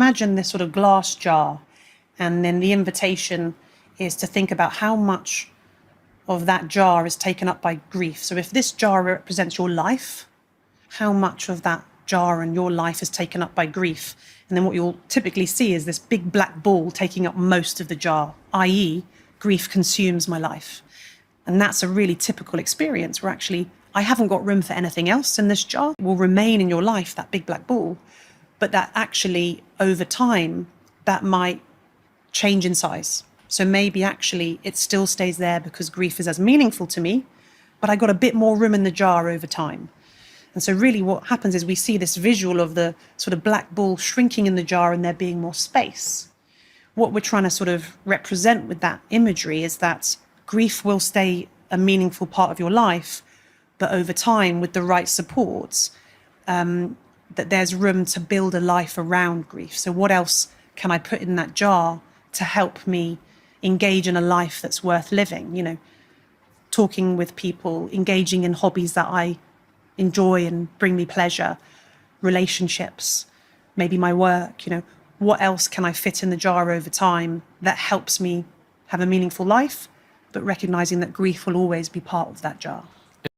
imagine this sort of glass jar, and then the invitation is to think about how much of that jar is taken up by grief. So if this jar represents your life, how much of that jar and your life is taken up by grief? And then what you'll typically see is this big black ball taking up most of the jar, i.e., grief consumes my life. And that's a really typical experience where actually I haven't got room for anything else in this jar. It will remain in your life, that big black ball, but that actually over time, that might change in size. So maybe actually it still stays there because grief is as meaningful to me, but I got a bit more room in the jar over time. And so really what happens is we see this visual of the sort of black ball shrinking in the jar and there being more space. What we're trying to sort of represent with that imagery is that grief will stay a meaningful part of your life, but over time with the right supports, that there's room to build a life around grief. So what else can I put in that jar to help me engage in a life that's worth living? You know, talking with people, engaging in hobbies that I enjoy and bring me pleasure, relationships, maybe my work, you know, what else can I fit in the jar over time that helps me have a meaningful life, but recognizing that grief will always be part of that jar.